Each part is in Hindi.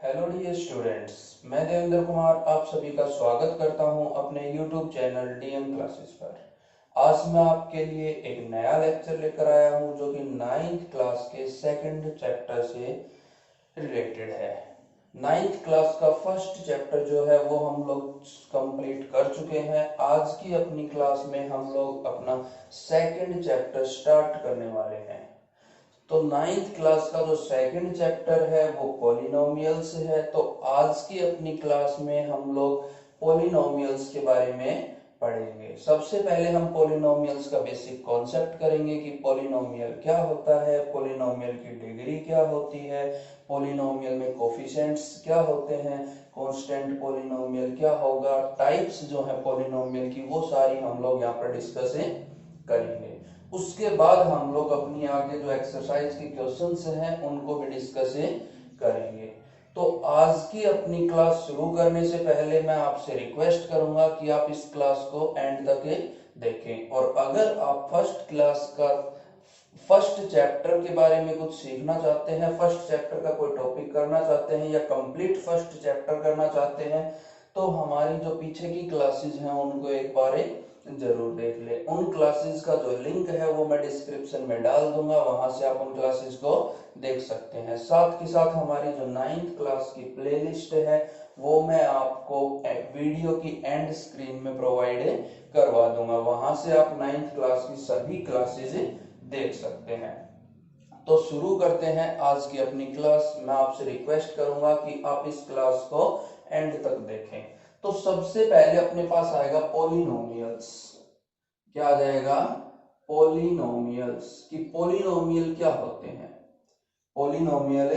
हेलो डियर स्टूडेंट्स, मैं देवेंद्र कुमार आप सभी का स्वागत करता हूं अपने यूट्यूब चैनल डीएम क्लासेस पर। आज मैं आपके लिए एक नया लेक्चर लेकर आया हूं जो कि 9th क्लास के सेकंड चैप्टर से रिलेटेड है। 9th क्लास का फर्स्ट चैप्टर जो है वो हम लोग कंप्लीट कर चुके हैं। आज की अपनी क्लास में हम लोग अपना सेकंड चैप्टर स्टार्ट करने वाले हैं। तो 9th क्लास का जो सेकंड चैप्टर है वो पॉलिनोमियल्स है। तो आज की अपनी क्लास में हम लोग पॉलिनोमियल्स के बारे में पढ़ेंगे। सबसे पहले हम पॉलिनोमियल्स का बेसिक कॉन्सेप्ट करेंगे कि पॉलिनोमियल क्या होता है, पॉलिनोमियल की डिग्री क्या होती है, पॉलिनोमियल में कोफिशिएंट्स क्या होते हैं, कांस्टेंट पॉलिनोमियल क्या होगा, टाइप्स जो है पॉलिनोमियल की वो सारी हम लोग यहाँ पर डिस्कस करेंगे। उसके बाद हम लोग अपनी आगे जो एक्सरसाइज के क्वेश्चंस हैं उनको भी डिस्कस करेंगे। तो आज की अपनी क्लास शुरू करने से पहले मैं आपसे रिक्वेस्ट करूंगा कि आप इस क्लास को एंड तक देखें, और अगर आप फर्स्ट क्लास का फर्स्ट चैप्टर के बारे में कुछ सीखना चाहते हैं, फर्स्ट चैप्टर का कोई टॉपिक करना चाहते हैं या कंप्लीट फर्स्ट चैप्टर करना चाहते हैं, तो हमारी जो पीछे की क्लासेस हैं उनको एक बार जरूर देख ले। उन क्लासेस का जो लिंक है वो मैं डिस्क्रिप्शन में डाल दूंगा, वहां से आप उन क्लासेस को देख सकते हैं। साथ के साथ हमारी जो 9th क्लास की प्लेलिस्ट है वो मैं आपको वीडियो की एंड स्क्रीन में प्रोवाइड करवा दूंगा, वहां से आप 9th क्लास की सभी क्लासेस देख सकते हैं। तो शुरू करते हैं आज की अपनी क्लास। मैं आपसे रिक्वेस्ट करूंगा कि आप इस क्लास को एंड तक देखें। तो सबसे पहले अपने पास आएगा पॉलिनोमियल्स। क्या आ जाएगा? पॉलिनोमियल्स। कि पॉलिनोमियल क्या होते हैं, पॉलिनोमियल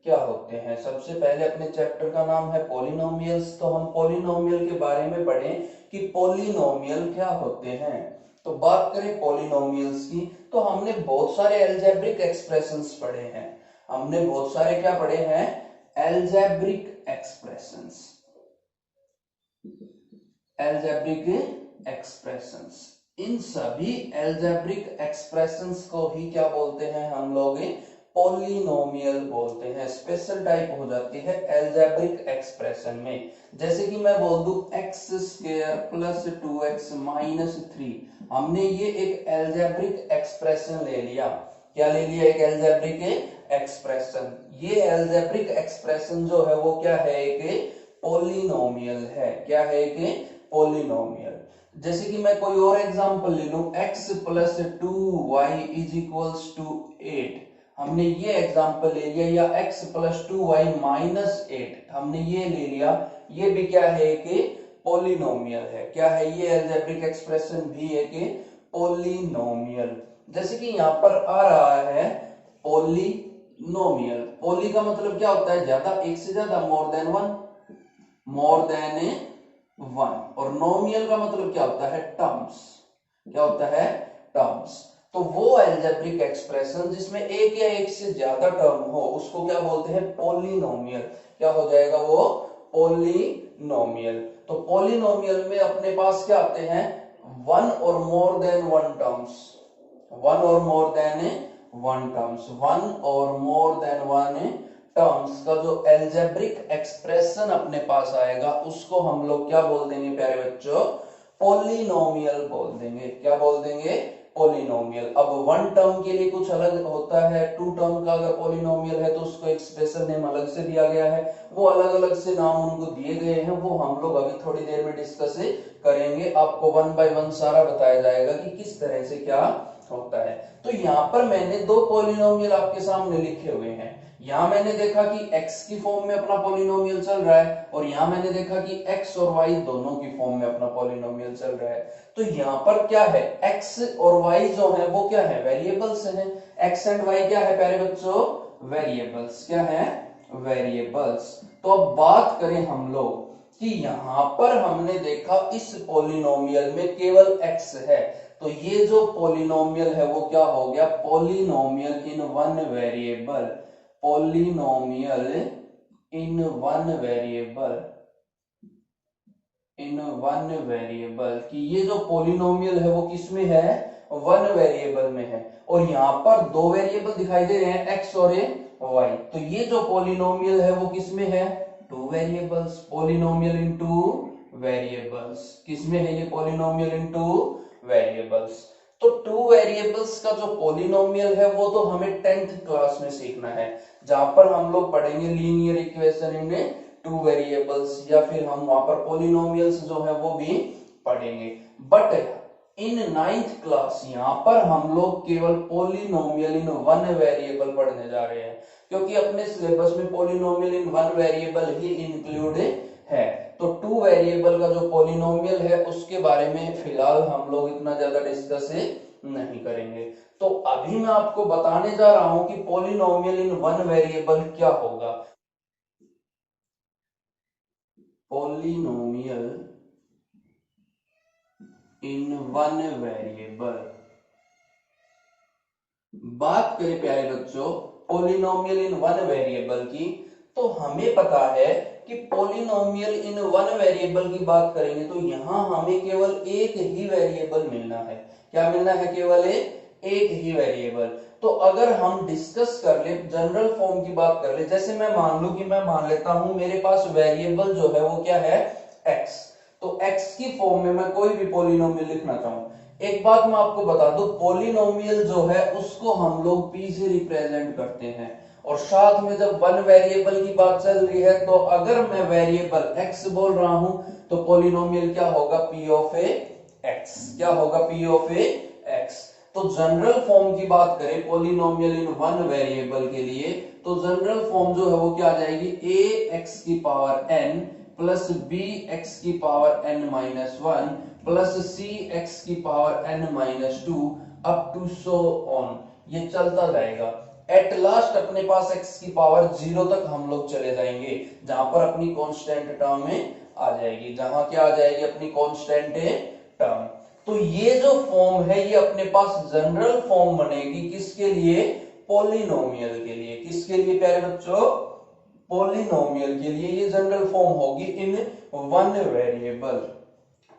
क्या होते हैं। सबसे पहले अपने चैप्टर का नाम है पॉलिनोमियल्स, तो हम पॉलिनोमियल के बारे में पढ़ें कि पॉलिनोमियल क्या होते हैं। तो बात करें पॉलिनोमियल्स की, तो हमने बहुत सारे अलजेब्रिक एक्सप्रेशंस पढ़े हैं। हमने बहुत सारे क्या पढ़े हैं? Algebraic expressions. अलजेब्रिक एक्सप्रेशंस, इन सभी अलजेब्रिक एक्सप्रेशंस को ही क्या बोलते हैं हम लोग? पॉलिनोमियल बोलते हैं। स्पेशल टाइप हो जाती है अलजेब्रिक एक्सप्रेशन में। जैसे कि मैं बोल दूं x square plus 2x minus 3, हमने ये एक अलजेब्रिक एक्सप्रेशन ले लिया। क्या ले लिया? एक अलजेब्रिक एक्सप्रेशन। ये अलजेब्रिक एक्सप्रेशन जो है वो क्या है? एक पॉलिनोमियल है। क्या है? एक पॉलिनोमियल। जैसे कि मैं कोई और एग्जांपल ले लूं, x plus 2y is equals to 8, हमने ये एग्जांपल ले लिया। या x प्लस 2y माइनस 8, हमने ये ले लिया। ये भी क्या है? कि पॉलिनोमियल है। क्या है? ये अलजेब्रिक एक्सप्रेशन भी है कि पॉलिनोमियल। जैसे कि यहाँ पर आ रहा है पॉलिनोमियल। पॉली का मतलब क्या होता है? ज्यादा, एक से ज्यादा, मोर देन वन, मोर देन वन। और नोमियल का मतलब क्या होता है? टर्म्स। क्या होता है? टर्म्स। तो वो अलजेब्रिक एक्सप्रेशन जिसमें एक या एक से ज्यादा टर्म हो उसको क्या बोलते हैं? पॉलिनोमियल। क्या हो जाएगा वो? पॉलिनोमियल। तो पॉलिनोमियल में अपने पास क्या आते हैं? वन और more than one terms. One और more than one terms. One और मोर देन वन टर्म्स का जो अलजेब्रिक एक्सप्रेशन अपने पास आएगा उसको हम लोग क्या बोल देंगे प्यारे बच्चों? पॉलिनोमियल बोल देंगे। क्या बोल देंगे? पॉलिनोमियल। अब वन टर्म के लिए कुछ अलग होता है, टू टर्म का अगर पॉलिनोमियल है तो उसको एक स्पेशल नेम अलग से दिया गया है। वो अलग अलग से नाम उनको दिए गए हैं, वो हम लोग अभी थोड़ी देर में डिस्कस करेंगे। आपको वन बाय वन सारा बताया जाएगा कि किस तरह से क्या होता है। तो यहाँ पर मैंने दो पॉलिनोमियल आपके सामने लिखे हुए हैं। यहां मैंने देखा कि x की फॉर्म में अपना पॉलिनोमियल चल रहा है, और यहां मैंने देखा कि x और y दोनों की फॉर्म में अपना पॉलिनोमियल चल रहा है। तो यहां पर क्या है? x और y जो है वो क्या है? वेरिएबल्स हैं। x एंड y क्या है प्यारे बच्चों? वेरिएबल्स। क्या है? वेरिएबल्स। तो अब बात करें हम लोग कि यहां पर हमने देखा इस पॉलिनोमियल में केवल x है, तो ये जो पॉलिनोमियल है वो क्या हो गया? Polynomial in one variable. Polynomial in one variable. In one variable कि ये जो पॉलिनोमियल है वो किसमें है? वन वेरिएबल में है। और यहां पर दो वेरिएबल दिखाई दे रहे हैं, x और y। तो ये जो पॉलिनोमियल है वो किसमें है, टू वेरिएबल्स, पॉलिनोमियल इन टू वेरिएबल्स। किसमें है ये पॉलिनोमियल इन टू वेरिएबल्स। तो टू वेरिएबल्स का जो पॉलिनोमियल है वो तो हमें 10th क्लास में सीखना है, जहां पर हम लोग पढ़ेंगे linear equation in two variables, या फिर हम वहां पर पॉलिनोमियल्स जो है वो भी पढ़ेंगे। बट इन 9th क्लास यहाँ पर हम लोग केवल पॉलिनोमियल इन वन वेरिएबल पढ़ने जा रहे हैं, क्योंकि अपने सिलेबस में polynomial in one variable he include है। तो टू वेरिएबल का जो पॉलिनोमियल है उसके बारे में फिलहाल हम लोग इतना ज्यादा डिस्कस नहीं करेंगे। तो अभी मैं आपको बताने जा रहा हूं कि पॉलिनोमियल इन वन वेरिएबल क्या होगा। पॉलिनोमियल इन वन वेरिएबल, बात करें प्यारे बच्चों पॉलिनोमियल इन वन वेरिएबल की, तो हमें पता है कि पॉलिनोमियल इन वन वेरिएबल की बात करेंगे तो यहां हमें केवल एक ही वेरिएबल मिलना है। क्या मिलना है, केवल एक ही वेरिएबल। तो अगर हम डिस्कस कर ले, जनरल फॉर्म की बात कर ले, जैसे मैं मान लूं कि मैं मान लेता हूं मेरे पास वेरिएबल जो है वो क्या है, x। तो x की फॉर्म में मैं कोई भी पॉलिनोमियल लिखना चाहूं। एक बात मैं आपको बता दूं, पॉलिनोमियल जो है उसको हम लोग p से रिप्रेजेंट करते हैं, और साथ में जब वन वेरिएबल की बात चल रही है तो अगर मैं वेरिएबल x बोल रहा हूं तो पॉलिनोमियल क्या होगा, p ऑफ ए x। क्या होगा, p ऑफ ए x। तो जनरल फॉर्म की बात करें पॉलिनोमियल इन वन वेरिएबल के लिए, तो जनरल फॉर्म जो है वो क्या आ जाएगी, a x की power n plus b x की power n minus one plus c x की power n minus two up to so on. ये चलता जाएगा। एट लास्ट अपने पास x की पावर 0 तक हम लोग चले जाएंगे, जहां पर अपनी कांस्टेंट टर्म में आ जाएगी, जहां क्या आ जाएगी, अपनी कांस्टेंट टर्म। तो ये जो फॉर्म है ये अपने पास जनरल फॉर्म बनेगी किसके लिए, पॉलिनोमियल के लिए। किसके लिए प्यारे बच्चों, पॉलिनोमियल के लिए ये जनरल फॉर्म होगी इन वन वेरिएबल।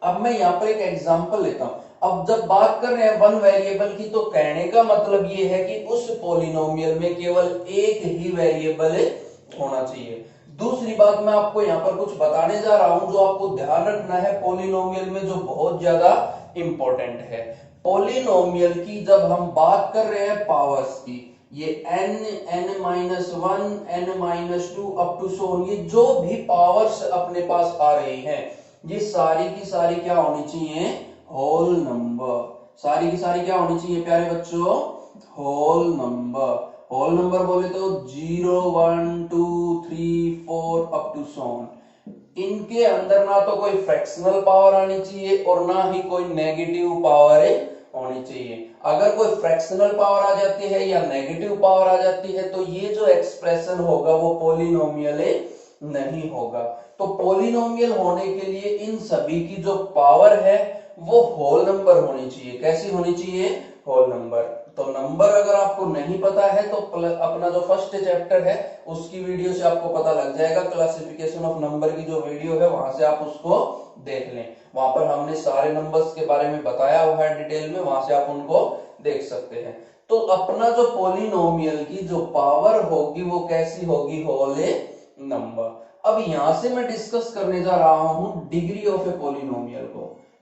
अब मैं यहाँ पर एक एग्जांपल लेता हूं। अब जब बात कर रहे हैं वन वेरिएबल की, तो कहने का मतलब ये है कि उस पॉलिनोमियल में केवल एक ही वेरिएबल होना चाहिए। दूसरी बात मैं आपको यहाँ पर कुछ बताने जा रहा हूं जो आपको ध्यान रखना है पॉलिनोमियल में, जो बहुत ज्यादा इंपॉर्टेंट है। पॉलिनोमियल की जब हम बात कर रहे हैं पावर्स की, ये n, n minus one, n minus two up to so, ये जो भी पावर्स अपने पास आ रही हैं ये सारी की सारी क्या होनी चाहिए, होल नंबर। सारी की सारी क्या होनी चाहिए प्यारे बच्चों, होल नंबर। होल नंबर बोले तो 0, 1, 2, 3, 4 अप टू सॉन। इनके अंदर ना तो कोई फ्रैक्शनल पावर आनी चाहिए और ना ही कोई नेगेटिव पावर होनी चाहिए। अगर कोई फ्रैक्शनल पावर आ जाती है या नेगेटिव पावर आ जाती है तो ये जो एक्सप्रेशन होगा वो पॉलिनोमियल नहीं होगा। तो पॉलिनोमियल होने के लिए इन सभी की जो पावर है वो होल नंबर होनी चाहिए। कैसी होनी चाहिए, होल नंबर। तो नंबर अगर आपको नहीं पता है तो अपना जो फर्स्ट चैप्टर है उसकी वीडियो से आपको पता लग जाएगा। क्लासिफिकेशन ऑफ नंबर की जो वीडियो है वहां से आप उसको देख लें, वहां पर हमने सारे नंबर्स के बारे में बताया हुआ है डिटेल में, वहां से आप उनको देख सकते हैं। तो अपना जो पॉलिनोमियल की जो पावर होगी वो कैसी होगी, होल नंबर। अब यहां से मैं डिस्कस करने जा रहा हूं डिग्री ऑफ ए पॉलिनोमियल को,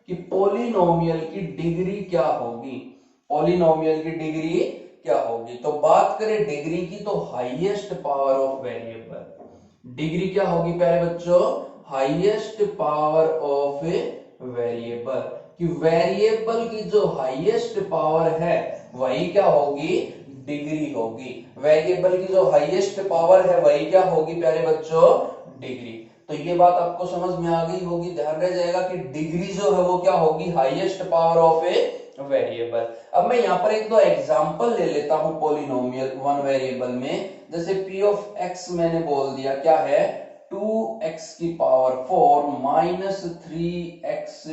कि पॉलिनोमियल की डिग्री क्या होगी। पॉलिनोमियल की डिग्री क्या होगी, तो बात करें डिग्री की तो highest power of variable. Degree क्या होगी प्यारे बच्चों, highest power of a variable. कि वेरिएबल की जो हाईएस्ट पावर है वही क्या होगी, डिग्री होगी। वेरिएबल की जो हाईएस्ट पावर है वही क्या होगी प्यारे बच्चों, डिग्री। तो ये बात आपको समझ में आ गई होगी, ध्यान रह जाएगा कि डिग्री जो है वो क्या होगी, highest power of a variable. अब मैं यहाँ पर एक दो एग्जांपल ले लेता हूं पॉलिनोमियल वन वेरिएबल में। जैसे p ऑफ x मैंने बोल दिया क्या है, 2x की power 4 minus 3x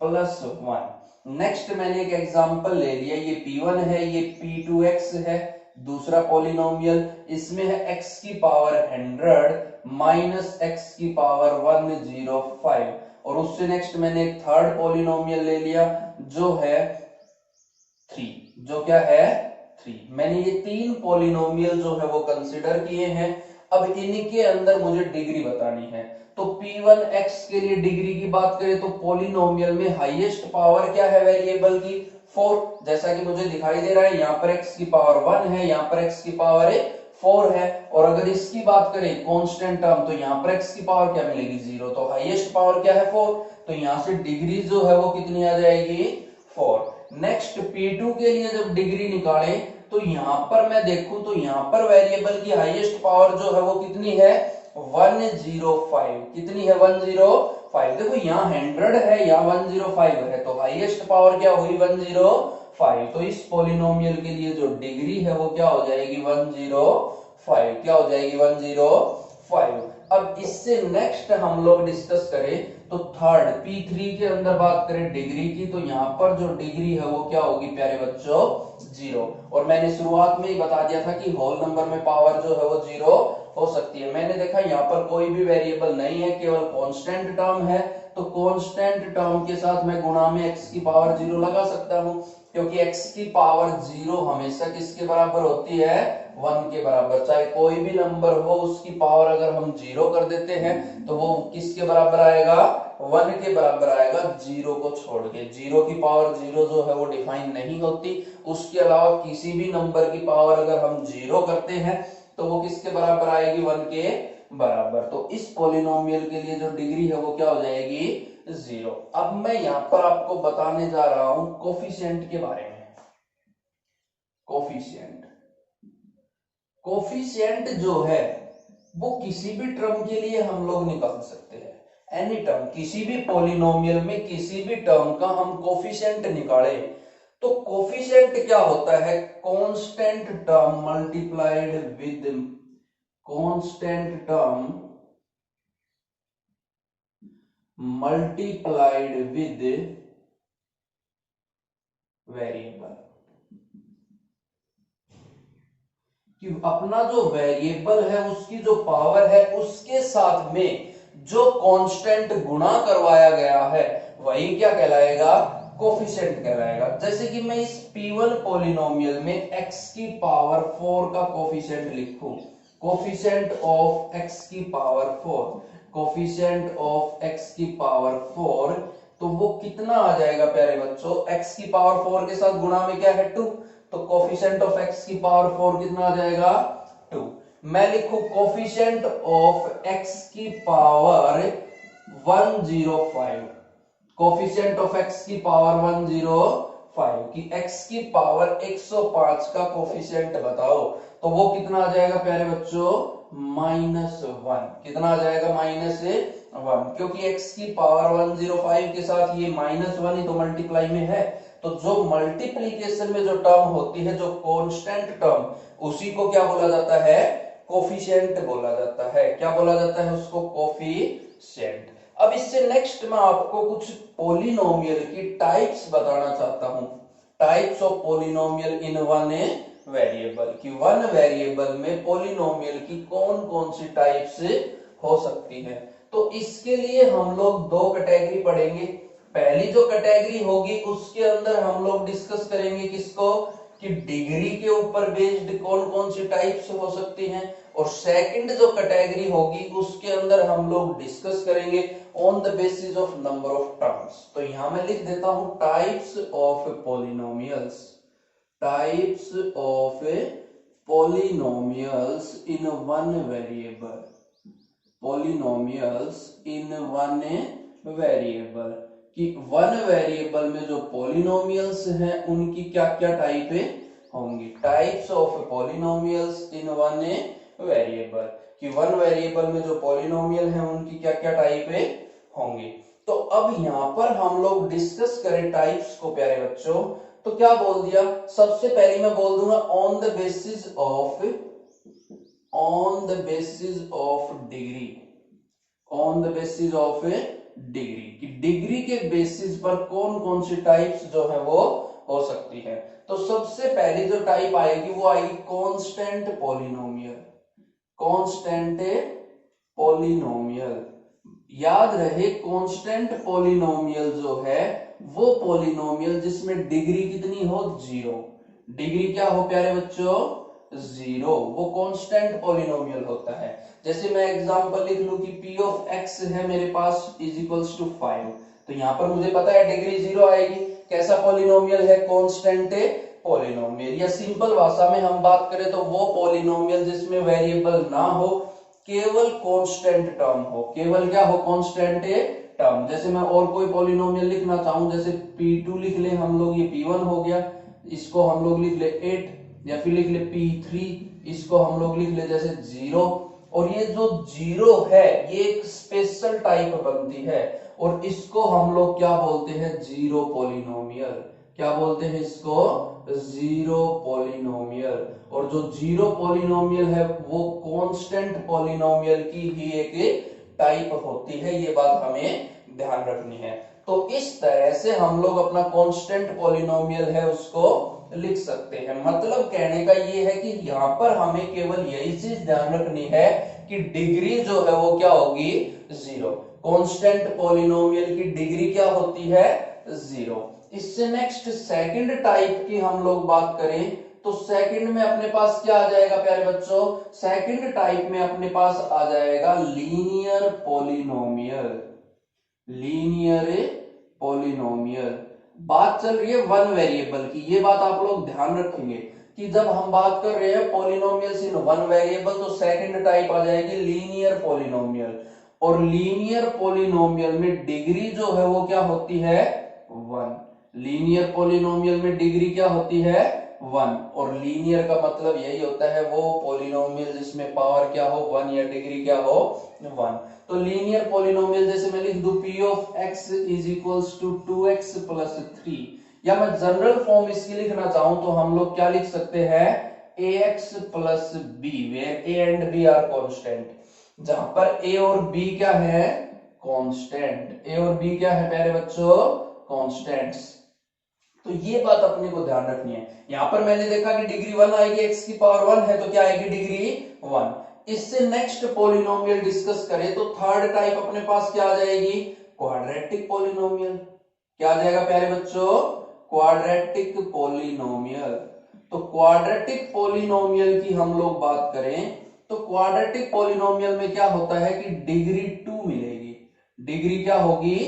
plus 1। Next मैंने एक एग्जांपल ले लिया, ये p1 है, ये p2x है। दूसरा पॉलिनोमियल, इसमें है x की पावर 100 माइनस x की पावर 105। और उससे नेक्स्ट मैंने एक थर्ड पॉलिनोमियल ले लिया जो है 3, जो क्या है 3। मैंने ये 3 पॉलिनोमियल जो है वो कंसिडर किए हैं। अब इनके अंदर मुझे डिग्री बतानी है। तो P1x के लिए डिग्री की बात करें तो पॉलिनोमियल में हाईएस्ट पावर क्या है वेरिएबल की? 4। जैसा कि मुझे दिखाई दे रहा है, यहाँ पर x की पावर 1 है, यहाँ पर x की पावर 4 है। और अगर इसकी बात करें कांस्टेंट टर्म, तो यहाँ पर x की पावर क्या मिलेगी? 0। तो हाईएस्ट पावर क्या है? 4। तो यहाँ से डिग्री जो है वो कितनी आ जाएगी? 4। नेक्स्ट P2 के लिए जब डिग्री निकाले तो यहां पर मैं देखूं तो यहां पर वेरिएबल की हाईएस्ट पावर जो है वो कितनी है? 105। कितनी है? 105। देखो यहाँ 100 है, यहाँ 105 है, तो हाईएस्ट पावर क्या हुई? 105। तो इस पॉलिनोमियल के लिए जो डिग्री है वो क्या हो जाएगी? 105। क्या हो जाएगी? 105। अब इससे नेक्स्ट हम लोग डिस्कस करें तो थर्ड P3 के अंदर बात करें डिग्री की, तो यहाँ पर जो डिग्री है वो क्या होगी प्यारे बच्चों? 0। और मैंने शुरुआत में ही बता दिया था कि होल नंबर में पावर जो है वो 0 हो सकती है। मैंने देखा यहाँ पर कोई भी वेरिएबल नहीं है, केवल कांस्टेंट टर्म है, तो कांस्टेंट टर्म के साथ मैं गुणा में x की पावर 0 लगा सकता हूँ, क्योंकि x की पावर 0 हमेशा किसके बराबर होती है? 1 के बराबर। चाहे कोई भी नंबर हो, उसकी पावर अगर हम 0 कर देते हैं तो वो किसके बराबर आएगा? 1 के बराबर आएगा, 0 को छोड़ के। 0 की पावर 0 जो है वो डिफाइन नहीं होती। उसके अलावा किसी भी नंबर की पावर अगर हम 0 करते हैं तो वो किसके बराबर आएगी? 1 के बराबर। तो इस पॉलिनोमियल के लिए जो डिग्री है वो क्या हो जाएगी? 0। अब मैं यहां पर आपको बताने जा रहा हूं कोफिशिएंट के बारे में। कोफिशिएंट कोफिशिएंट जो है वो किसी भी टर्म के लिए हम लोग निकाल सकते हैं। एनी टर्म, किसी भी पॉलिनोमियल में किसी भी टर्म का हम कोफिशिएंट निकाले तो कोफिशिएंट क्या होता है? Constant term multiplied with constant term multiplied with variable. कि अपना जो वेरिएबल है उसकी जो पावर है उसके साथ में जो कांस्टेंट गुणा करवाया गया है वही क्या कहलाएगा? कोफिशिएंट कहलाएगा। जैसे कि मैं इस P1 पॉलिनोमियल में x की पावर 4 का कोफिशिएंट लिखूं, कोफिशिएंट ऑफ x की पावर 4, कोफिशिएंट ऑफ x की पावर 4, तो वो कितना आ जाएगा प्यारे बच्चों? x की पावर 4 के साथ गुणा में क्या है? 2। तो कोफिशिएंट ऑफ x की पावर 4 कितना आ जाएगा? 2। मैं लिखूं कोफिशिएंट ऑफ x की पावर 105, कोफिशिएंट ऑफ x की पावर 105 कि x की पावर 105 का कोफिशिएंट बताओ, तो वो कितना आ जाएगा प्यारे बच्चों? -1। कितना आ जाएगा? -1, क्योंकि x की पावर 105 के साथ ये -1 ही तो मल्टीप्लाई में है। तो जो मल्टीप्लीकेशन में जो टर्म होती है, जो कांस्टेंट टर्म, उसी को क्या बोला जाता है? कोफिशिएंट बोला जाता है। क्या बोला जाता है उसको? कोफिशिएंट। अब इससे नेक्स्ट मैं आपको कुछ पॉलिनोमियल की टाइप्स बताना चाहता हूं। Types of polynomial in one variable, कि वन वेरिएबल में पॉलिनोमियल की कौन कौन सी टाइप्स हो सकती है। तो इसके लिए हम लोग दो कैटेगरी पढ़ेंगे। पहली जो कैटेगरी होगी उसके अंदर हम लोग डिस्कस करेंगे किसको? कि डिग्री के ऊपर बेस्ड कौन कौन सी टाइप्स हो सकती हैं। और सेकंड जो कैटेगरी होगी उसके अंदर हम लोग डिस्कस करेंगे on the basis of number of terms. तो यहां मैं लिख देता हूं types of polynomials, types of polynomials in one variable, polynomials in one variable, कि वन वेरिएबल में जो पॉलिनोमियल्स हैं उनकी क्या क्या टाइप होंगी। Types of polynomials in one variable, कि वन वेरिएबल में जो पॉलिनोमियल हैं उनकी क्या क्या टाइप होंगी। तो अब यहां पर हम लोग डिस्कस करें टाइप्स को प्यारे बच्चों, तो क्या बोल दिया? सबसे पहले मैं बोल दूंगा on the basis of, on the basis of degree, on the basis of degree, कि डिग्री के बेसिस पर कौन कौन सी टाइप्स जो है वो हो सकती है। तो सबसे पहली जो टाइप आएगी वो आएगी कांस्टेंट पॉलिनोमियल, कांस्टेंट पॉलिनोमियल। याद रहे कांस्टेंट पॉलिनोमियल जो है वो पॉलिनोमियल जिसमें डिग्री कितनी हो? 0। डिग्री क्या हो प्यारे बच्चों, 0, वो कांस्टेंट पॉलिनोमियल होता है। जैसे मैं एग्जांपल लिख लूं कि p ऑफ x है मेरे पास इज इक्वल्स टू 5, तो यहां पर मुझे पता है डिग्री 0 आएगी। कैसा पॉलिनोमियल है, कांस्टेंट पॉलिनोमियल। या सिंपल भाषा में हम बात करें तो वो पॉलिनोमियल जिसमें वेरिएबल ना हो, केवल कांस्टेंट टर्म हो। केवल क्या हो, कांस्टेंट टर्म। जैसे मैं और कोई पॉलिनोमियल लिखना चाहूं, जैसे p2 लिख ले हम लोग, ये p1 हो गया, इसको हम लोग लिख ले 8, या फिर लिख ले p3, इसको हम लोग लिख ले जैसे 0। और ये जो 0 है ये एक स्पेशल टाइप बनती है, और इसको हम लोग क्या बोलते हैं, जीरो पॉलिनोमियल। क्या बोलते हैं इसको, जीरो पॉलिनोमियल। और जो जीरो पॉलिनोमियल है वो कांस्टेंट पॉलिनोमियल की ही एक टाइप होती है, ये बात हमें ध्यान रखनी है। तो इस तरह से हम लोग अपना कांस्टेंट पॉलिनोमियल है उसको लिख सकते हैं। मतलब कहने का ये है कि यहाँ पर हमें केवल यही चीज ध्यान रखनी है कि डिग्री जो है वो क्या होगी, 0। कांस्टेंट पॉलिनोमियल की डिग्री क्या होती है, 0। इससे नेक्स्ट सेकंड टाइप की हम लोग बात करें तो सेकंड में अपने पास क्या आ जाएगा प्यारे बच्चों, सेकंड टाइप में अपने पास आ जाएगा लीनियर पॉलिनोमियल। Linear polynomial. बात चल रही है वन वेरिएबल की, ये बात आप लोग ध्यान रखेंगे कि जब हम बात कर रहे हैं पॉलिनोमियल्स इन वन वेरिएबल तो सेकंड टाइप आ जाएगी लीनियर पॉलिनोमियल। और लीनियर पॉलिनोमियल में डिग्री जो है वो क्या होती है, 1। लीनियर पॉलिनोमियल में डिग्री क्या होती है, 1। और लीनियर का मतलब यही होता है वो पॉलिनोमियल जिसमें पावर क्या हो, 1, या डिग्री क्या हो, 1। तो लीनियर पॉलिनोमियल जैसे मैं लिख दूं p of x is equals to 2x plus 3, या मैं जनरल फॉर्म इसकी लिखना चाहूं तो हम लोग क्या लिख सकते हैं, ax plus b, where a and b are constant. जहां पर a और b क्या है, कांस्टेंट। a और b क्या है प्यारे बच्चों, कांस्टेंट्स। तो ये बात अपने को ध्यान रखनी है। यहां पर मैंने देखा कि डिग्री 1 आएगी, x की पावर 1 है तो क्या आएगी, डिग्री 1। इससे नेक्स्ट पॉलिनोमियल डिस्कस करें तो थर्ड टाइप अपने पास क्या आ जाएगी, क्वाड्रेटिक पॉलिनोमियल। क्या आ जाएगा प्यारे बच्चों, क्वाड्रेटिक पॉलिनोमियल। तो क्वाड्रेटिक पॉलिनोमियल की हम लोग बात करें तो क्वाड्रेटिक पॉलिनोमियल में क्या होता है कि डिग्री 2 मिलेगी। डिग्री क्या होगी,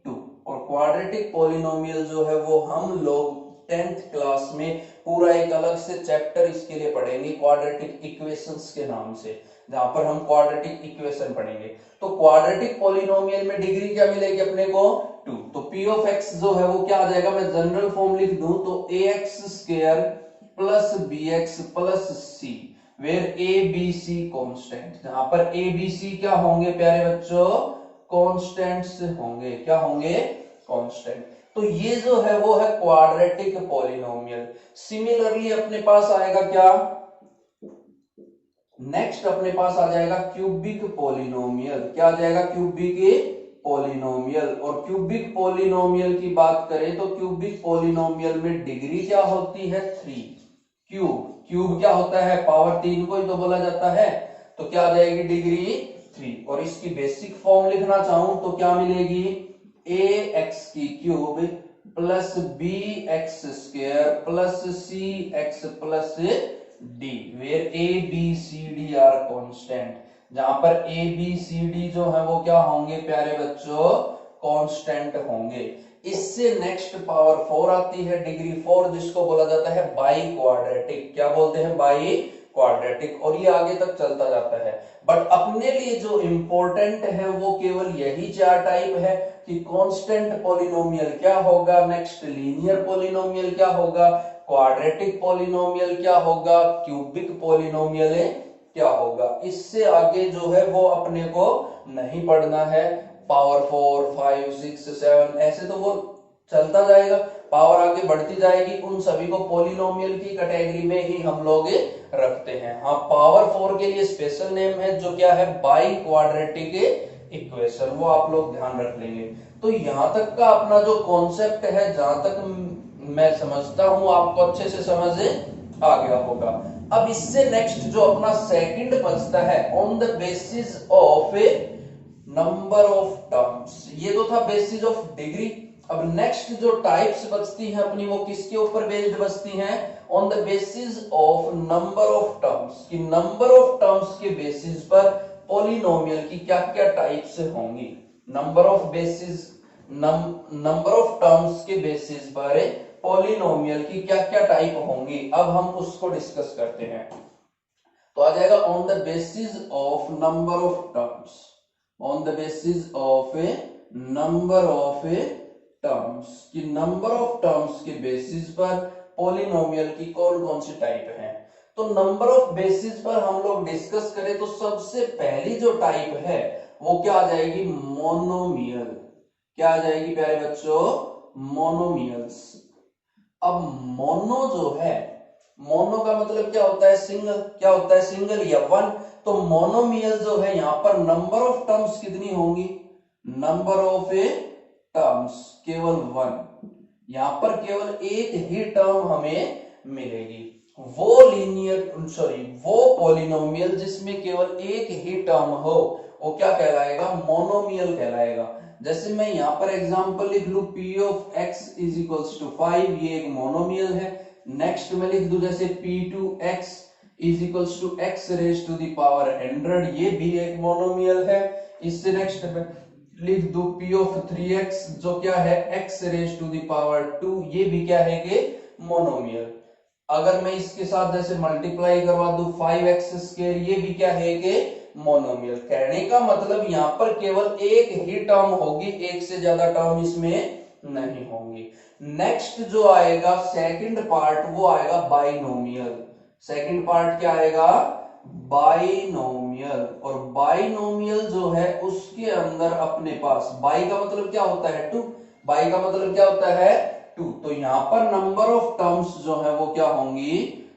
2। और क्वाड्रेटिक पॉलिनोमियल जो है वो हम लोग 10th क्लास में पूरा एक अलग से चैप्टर इसके लिए पढ़ेंगे, क्वाड्रेटिक इक्वेशंस के नाम से, जहां पर हम क्वाड्रेटिक इक्वेशन पढ़ेंगे। तो क्वाड्रेटिक पॉलिनोमियल में डिग्री क्या मिलेगी अपने को, 2। तो p ऑफ x जो है वो क्या आ जाएगा, मैं जनरल फॉर्म लिख दूं तो ax square plus bx plus c, where a b c constant. जहां पर a b c क्या होंगे प्यारे बच्चों, कांस्टेंट्स होंगे। क्या होंगे, कांस्टेंट। तो ये जो है वो है क्वाड्रेटिक पॉलिनोमियल। सिमिलरली अपने पास आएगा क्या, नेक्स्ट अपने पास आ जाएगा क्यूबिक पॉलिनोमियल। क्या आ जाएगा, क्यूबिक पॉलिनोमियल। और क्यूबिक पॉलिनोमियल की बात करें तो क्यूबिक पॉलिनोमियल में डिग्री क्या होती है, 3। क्यूब, क्यूब क्या होता है, पावर 3 को ही तो बोला जाता है। तो क्या आ जाएगी, डिग्री 3। और इसकी बेसिक फॉर्म लिखना चाहूं तो क्या मिलेगी, ax की cube plus bx square plus cx plus d, where a b c d are constant. जहां पर a b c d जो है वो क्या होंगे प्यारे बच्चों, कांस्टेंट होंगे। इससे नेक्स्ट पावर 4 आती है, डिग्री 4, जिसको बोला जाता है बाई क्वाड्रेटिक। क्या बोलते हैं, बाई क्वाड्रेटिक। और ये आगे तक चलता जाता है। बट अपने लिए जो इंपॉर्टेंट है वो केवल यही 4 टाइप है कि कांस्टेंट पॉलिनोमियल क्या होगा, नेक्स्ट लीनियर पॉलिनोमियल क्या होगा, क्वाड्रेटिक पॉलिनोमियल क्या होगा, क्यूबिक पॉलिनोमियल क्या होगा। इससे आगे जो है वो अपने को नहीं पढ़ना है। पावर 4, 5, 6, 7 ऐसे तो वो चलता जाएगा, पावर आगे बढ़ती जाएगी। उन सभी को पॉलिनोमियल की कैटेगरी में ही हम लोग रखते हैं। हाँ, पावर 4 के लिए स्पेशल नेम है जो क्या है, बाई क्वाड्रेटिक इक्वेशन, वो आप लोग ध्यान रख लेंगे। तो यहां तक का अपना जो कॉन्सेप्ट है, जहां तक मैं समझता हूं आपको अच्छे से समझ आ गया होगा। अब इससे नेक्स्ट जो अपना सेकंड बचता है, on the basis of number of terms. ये तो था बेसिस ऑफ डिग्री। अब नेक्स्ट जो टाइप्स बचती हैं अपनी वो किसके ऊपर बेस्ड बचती हैं, on the basis of number of terms, कि नंबर ऑफ टर्म्स के बेसिस पर पॉलिनोमियल की क्या क्या टाइप्स होंगी। Number of basis, number of terms के बेसिस पर पॉलिनोमियल की क्या क्या टाइप होंगी, अब हम उसको डिस्कस करते हैं। तो आ जाएगा on the basis of number of terms, on the basis of A number of A terms, कि नंबर ऑफ टर्म्स के बेसिस पर पॉलिनोमियल की कौन कौन सी टाइप है। तो नंबर ऑफ बेसिस पर हम लोग डिस्कस करें तो सबसे पहली जो टाइप है वो क्या आ जाएगी, मोनोमियल। क्या आ जाएगी प्यारे बच्चों, मोनोमियल्स। अब मोनो जो है, मोनो का मतलब क्या होता है, सिंगल। क्या होता है, सिंगल या वन। तो मोनोमियल जो है यहाँ पर नंबर ऑफ टर्म्स कितनी होंगी, नंबर ऑफ ए टर्म्स केवल वन। यहां पर केवल एक ही टर्म हमें मिलेगी। वो लीनियर सॉरी वो पॉलिनोमियल जिसमें केवल एक ही टर्म हो वो क्या कहलाएगा, मोनोमियल कहलाएगा। जैसे मैं यहां पर एग्जांपल लिख लूं p of x is equals to 5, ये एक मोनोमियल है। नेक्स्ट में लिख दूं जैसे p2x is equals to x raise to the power 100, ये भी एक मोनोमियल है। इससे नेक्स्ट में लिख दो p ऑफ 3x जो क्या है x raise to the power 2, ये भी क्या है कि मोनोमियल। अगर मैं इसके साथ जैसे मल्टीप्लाई करवा दूं 5x स्क्वायर, ये भी क्या है कि मोनोमियल। कहने का मतलब यहाँ पर केवल एक ही टर्म होगी, एक से ज्यादा टर्म इसमें नहीं होंगी। नेक्स्ट जो आएगा सेकंड पार्ट वो आएगा बाइनोमियल। सेकंड पार्ट क्या आएगा, बाइनोमियल। और बाइनोमियल जो है उसके अंदर अपने पास बाई का मतलब क्या होता है, टू। बाई का मतलब क्या होता है, टू। तो यहां पर नंबर ऑफ टर्म्स जो है वो क्या होंगी,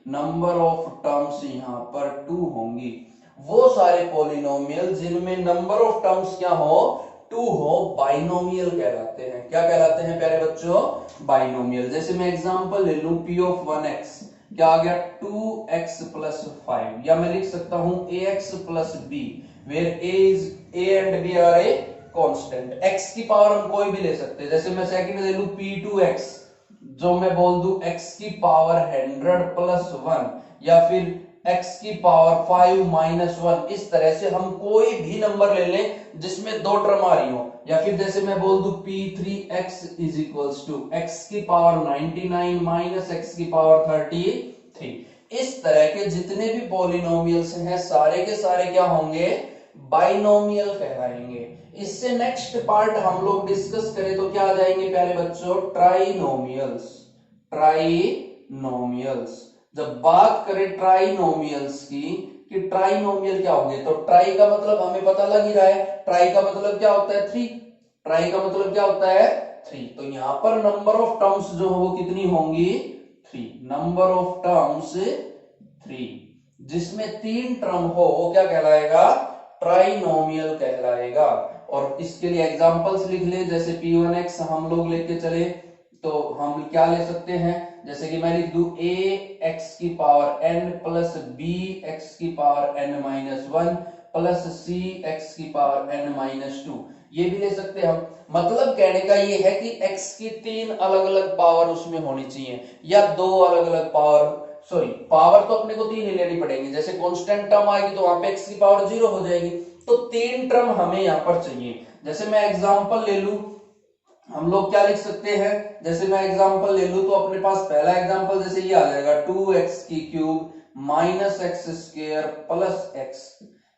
नंबर ऑफ टर्म्स यहां पर टू होंगी। वो सारे पॉलिनोमियल जिनमें नंबर ऑफ टर्म्स क्या हो, टू हो, बाइनोमियल कहलाते हैं। क्या कहलाते हैं प्यारे बच्चों, बाइनोमियल। जैसे मैं एग्जांपल ले लूं p ऑफ 1x, क्या आ गया 2x प्लस 5, या मैं लिख सकता हूं ax plus b, where a and b are a constant. x की पावर हम कोई भी ले सकते हैं। जैसे मैं सेकंड ले लूं p2x, जो मैं बोल दूं x की पावर 100 प्लस 1, या फिर x की पावर 5 माइनस 1। इस तरह से हम कोई भी नंबर ले लें जिसमें दो टर्म आ रही हो। या फिर जैसे मैं बोल दूं p3x is equals to x की पावर 99 माइनस x की पावर 33। इस तरह के जितने भी पॉलिनोमियल्स हैं सारे के सारे क्या होंगे, बाइनोमियल कहलाएंगे। इससे नेक्स्ट पार्ट हम लोग डिस्कस करें तो क्या आ जाएंगे प्यारे बच्चों, ट्राइनोमियल्स। ट्राइनोमियल्स, जब बात करें ट्राइनोमियल्स की कि ट्राइनोमियल क्या होंगे, तो ट्राई का मतलब हमें पता लग ही रहा है, ट्राई का मतलब क्या होता है, थ्री। ट्राई का मतलब क्या होता है, थ्री। तो यहां पर नंबर ऑफ टर्म्स जो है वो कितनी होंगी, three. Number of terms three, जिसमें तीन टर्म हो वो क्या कहलाएगा, ट्राइनोमियल कहलाएगा। और इसके लिए एग्जांपल्स लिख ले, जैसे p1x हम लोग लेके चले तो हम क्या ले सकते हैं, जैसे कि मैं लिख दूं a x की power n plus b x की power n minus 1 plus c x की पावर n माइनस 2, ये भी ले सकते हैं हम। मतलब कहने का ये है कि x की तीन अलग अलग पावर उसमें होनी चाहिए, या दो अलग अलग पावर, सॉरी पावर तो अपने को तीन ही लेनी पड़ेगी। जैसे कांस्टेंट टर्म आएगी तो वहां पे x की पावर 0 हो जाएगी, तो तीन टर्म हमें यहाँ पर चाहिए। जैसे मैं एग्जांपल ले लूं, हम लोग क्या लिख सकते हैं, जैसे मैं एग्जांपल ले लूं तो अपने पास पहला एग्जांपल जैसे ये आ जाएगा 2x की cube minus x square plus x.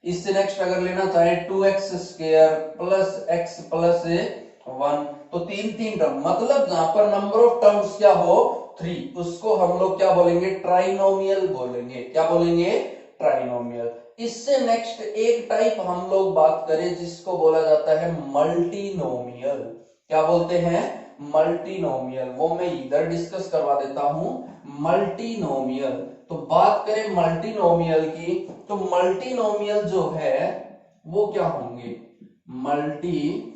इससे नेक्स्ट अगर लेना चाहे 2x square plus x plus 1, तो तीन तीन टर्म, मतलब जहां पर नंबर ऑफ टर्म्स क्या हो, थ्री, उसको हम लोग क्या बोलेंगे, ट्राइनोमियल बोलेंगे। क्या बोलेंगे, ट्राइनोमियल। इससे नेक्स्ट एक टाइप हम लोग बात करें जिसको बोला जाता है मल्टीनोमियल। क्या बोलते हैं, मल्टीनोमियल। वो मैं इधर डिस्कस करवा देता हूं, मल्टीनोमियल। तो बात करें मल्टीनोमियल की, तो मल्टीनोमियल जो है वो क्या होंगे, मल्टीनोमियल।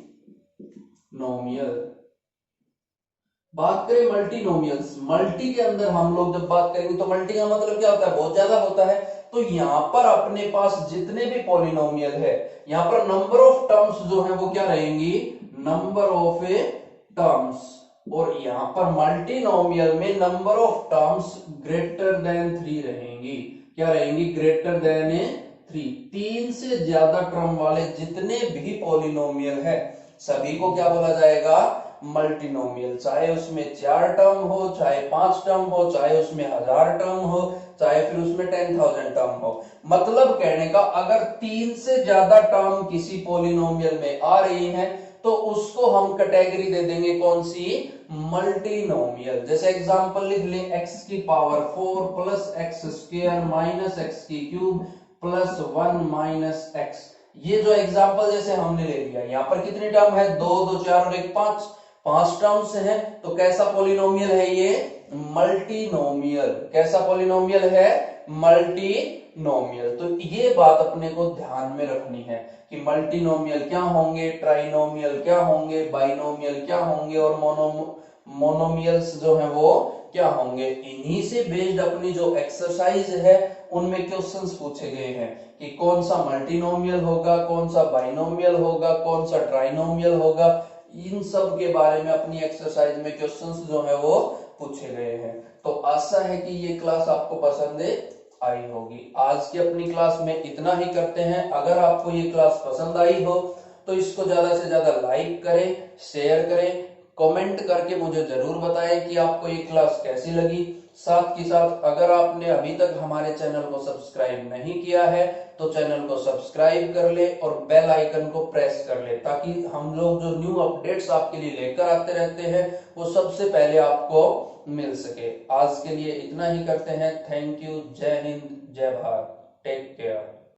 बात करें मल्टीनोमियल्स, मल्टी के अंदर हम लोग जब बात करेंगे तो मल्टी का मतलब क्या होता है, बहुत ज्यादा होता है। तो यहां पर अपने पास जितने भी पॉलिनोमियल है, यहां पर नंबर ऑफ टर्म्स जो है वो क्या रहेंगी, नंबर ऑफ टर्म्स और यहाँ पर मल्टीनोमियल में number of terms greater than 3 रहेंगी। क्या रहेंगी? Greater than 3। 3 से ज्यादा टर्म वाले जितने भी पॉलिनोमियल है सभी को क्या बोला जाएगा? मल्टीनोमियल। चाहे उसमें 4 टर्म हो, चाहे 5 टर्म हो, चाहे उसमें 1000 टर्म हो, चाहे फिर उसमें 10,000 टर्म हो। मतलब कहने का अगर 3 से ज्यादा टर्म किसी पॉलिनोमियल में आ रही है तो उसको हम कैटेगरी दे देंगे कौन सी? मल्टीनोमियल। जैसे एग्जांपल लिख ले, x की power 4 plus x square minus x की क्यूब प्लस 1 माइनस एक्स। ये जो एग्जांपल जैसे हमने ले लिया, यहाँ पर कितनी टर्म है? 2 2 4 और 1 5, 5 टर्म्स हैं। तो कैसा पॉलिनोमियल है ये? मल्टीनोमियल। कैसा पॉलिनोमियल है? मल्टीनोमियल। तो ये बात अपने को ध्यान में रखनी है कि मल्टीनोमियल क्या होंगे, ट्राइनोमियल क्या होंगे, बाइनोमियल क्या होंगे और मोनोमियल्स जो है वो क्या होंगे। इन्हीं से बेस्ड अपनी जो एक्सरसाइज है उनमें क्वेश्चंस पूछे गए हैं कि कौन सा मल्टीनोमियल होगा, कौन सा बाइनोमियल होगा, कौन सा ट्राइनोमियल होगा। इन सब के बारे में अपनी एक्सरसाइज में क्वेश्चंस जो है वो पूछे गए हैं। तो आशा है कि ये क्लास आपको पसंद आई होगी। आज की अपनी क्लास में इतना ही करते हैं। अगर आपको ये क्लास पसंद आई हो तो इसको ज्यादा से ज्यादा लाइक करें, शेयर करें, कमेंट करके मुझे जरूर बताएं कि आपको ये क्लास कैसी लगी। साथ ही साथ अगर आपने अभी तक हमारे चैनल को सब्सक्राइब नहीं किया है तो चैनल को सब्सक्राइब कर ले और बेल आइकन को प्रेस कर ले, ताकि हम लोग जो न्यू अपडेट्स आपके लिए लेकर आते रहते हैं वो सबसे पहले आपको मिल सके। आज के लिए इतना ही करते हैं। Thank you. जय हिंद, जय भारत। Take care.